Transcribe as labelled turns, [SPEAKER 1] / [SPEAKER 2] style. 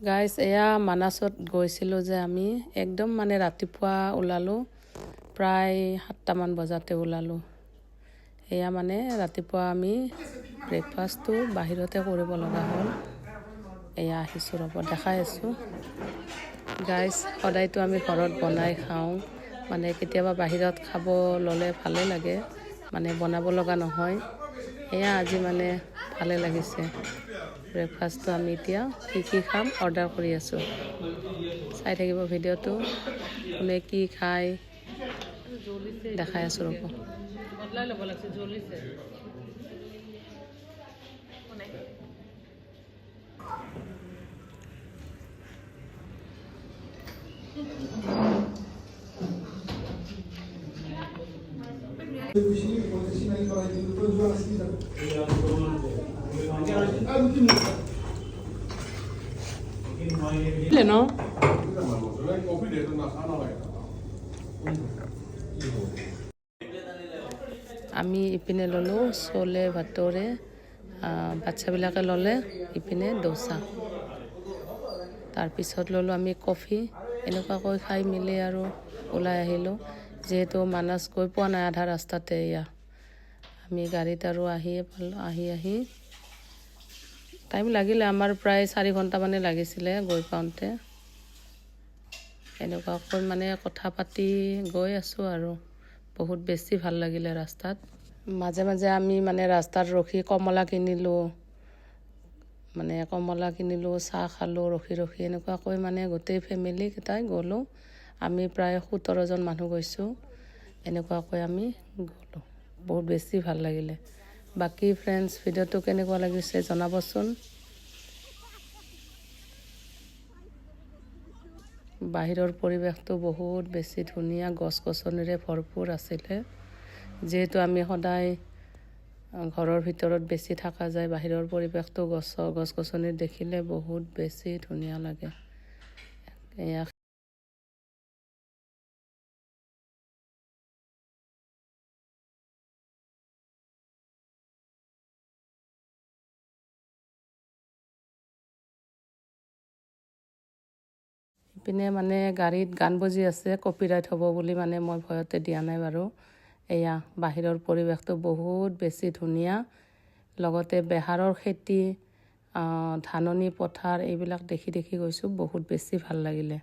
[SPEAKER 1] Guys এয়া মানাছত গৈছিলোঁ যে আমি একদম মানে ৰাতিপুৱা ওলালোঁ, প্ৰায় 7টামান বজাতে ওলালোঁ। এয়া মানে ৰাতিপুৱা আমি ব্ৰেকফাষ্টটো বাহিৰতে কৰিব লগা হ'ল। এয়া আহিছোঁ ৰ'ব, দেখাই আছোঁ। গাইজ সদায়তো আমি ঘৰত বনাই খাওঁ, মানে কেতিয়াবা বাহিৰত খাব ল'লে ভালে লাগে, মানে বনাব লগা নহয়। এয়া আজি মানে ভালে লাগিছে। ব্ৰেকফাষ্টটো আমি এতিয়া কি খাম অৰ্ডাৰ কৰি আছোঁ। চাই থাকিব ভিডিঅ'টো, কোনে কি খায় দেখাই আছোঁ ৰ'ব। বদলাই ল'ব লাগিছে, জ্বলিছে। ¿no? আমি ইপিনে ল'লোঁ চলে ভাতৰে, বাচ্চাবিলাকে ল'লে ইপিনে ডোচা। তাৰপিছত ল'লোঁ আমি কফি। এনেকুৱাকৈ খাই মেলি আৰু ওলাই আহিলোঁ, যিহেতু মানাছ গৈ পোৱা নাই আধা ৰাস্তাতে। এয়া আমি গাড়ীত আৰু আহি টাইম লাগিলে আমাৰ প্ৰায় 4 ঘণ্টামানে লাগিছিলে গৈ পাওঁতে। এনেকুৱাকৈ মানে কথা পাতি গৈ আছোঁ আৰু বহুত বেছি ভাল লাগিলে ৰাস্তাত। মাজে মাজে আমি মানে ৰাস্তাত ৰখি কমলা কিনিলোঁ, চাহ খালোঁ ৰখি এনেকুৱাকৈ মানে গোটেই ফেমিলিকেইটাই গ'লোঁ। আমি প্ৰায় 17জন মানুহ গৈছোঁ। এনেকুৱাকৈ আমি গ'লোঁ, বহুত বেছি ভাল লাগিলে। বাকী ফ্ৰেণ্ডছ, ভিডিঅ'টো কেনেকুৱা লাগিছে জনাবচোন। বাহিৰৰ পৰিৱেশটো বহুত বেছি ধুনীয়া, গছ-গছনিৰে ভৰপূৰ আছিলে। যিহেতু আমি সদায় ঘৰৰ ভিতৰত বেছি থকা যায়, বাহিৰৰ পৰিৱেশটো গছ-গছনি দেখিলে বহুত বেছি ধুনীয়া লাগে। এয়া ইপিনে মানে গাড়ীত গান বজি আছে, কপিৰাইট হ'ব বুলি মানে মই ভয়তে দিয়া নাই বাৰু। এয়া বাহিৰৰ পৰিৱেশটো বহুত বেছি ধুনীয়া, লগতে বেহাৰৰ খেতি, ধাননি পথাৰ এইবিলাক দেখি গৈছোঁ, বহুত বেছি ভাল লাগিলে।